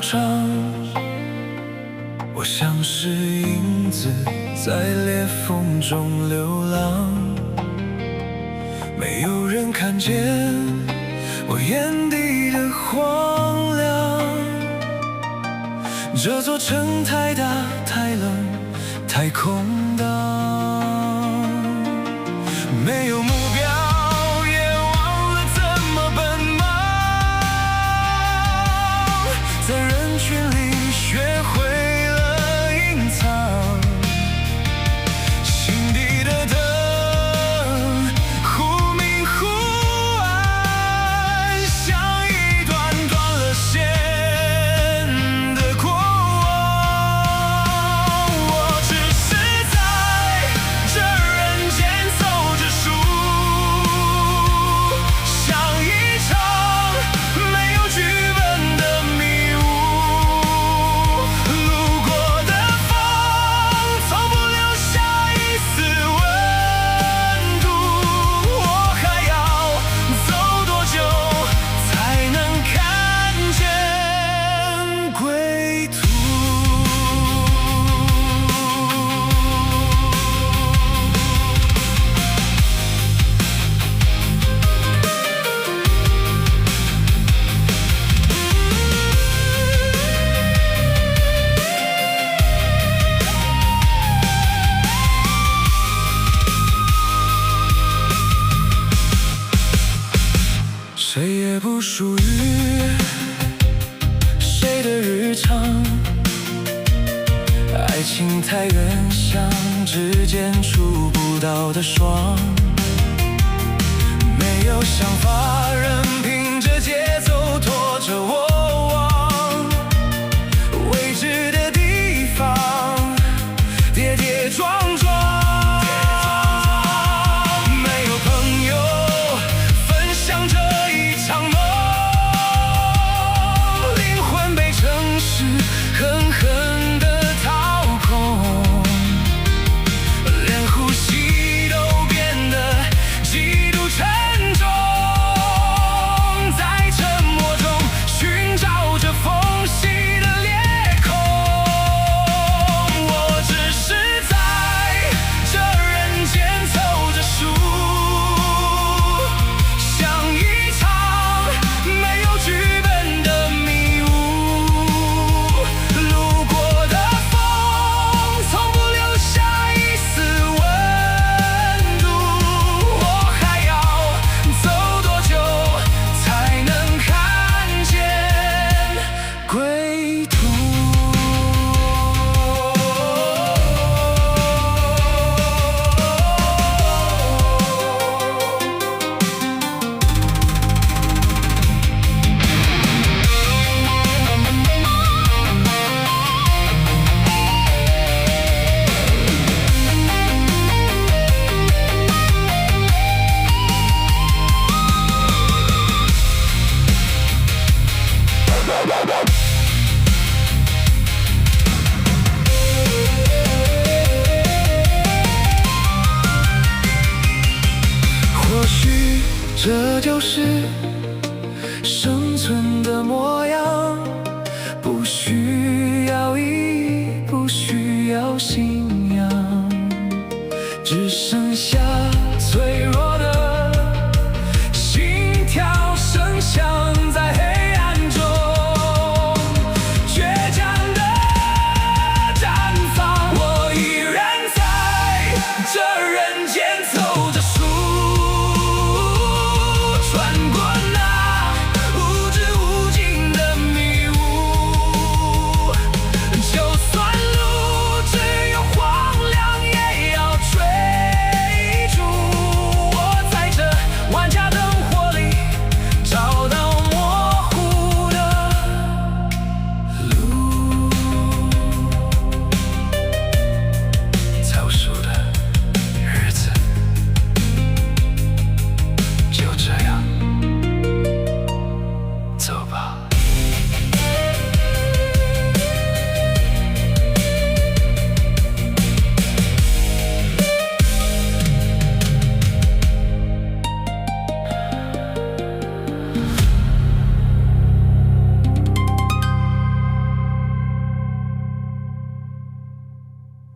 场，我像是影子在裂缝中流浪，没有人看见我眼底的荒凉。这座城太大太冷太空荡，没有目标也忘了怎么奔忙，在人群里学会了隐藏，心底的灯忽明忽暗，像一段断了线的过往。我只是在这人间走着书，像一场没有剧本的迷雾。路过的风从不留下一丝温度，我还要走多久才能看见归途？谁也不属于谁的日常，爱情太远，像指尖触不到的霜，没有想法，任凭着节奏拖着我往未知的地方，跌跌撞撞。没有朋友分享这一场梦，灵魂被城市狠狠地掏空，连呼吸都变得极度沉重，在沉默中寻找着缝隙的裂口。我只是在这人间凑着数，像一场没有剧本的迷雾。路过的风从不留下一丝温度，我还要走多久才能看见归途？或许这就是生存的模样，不需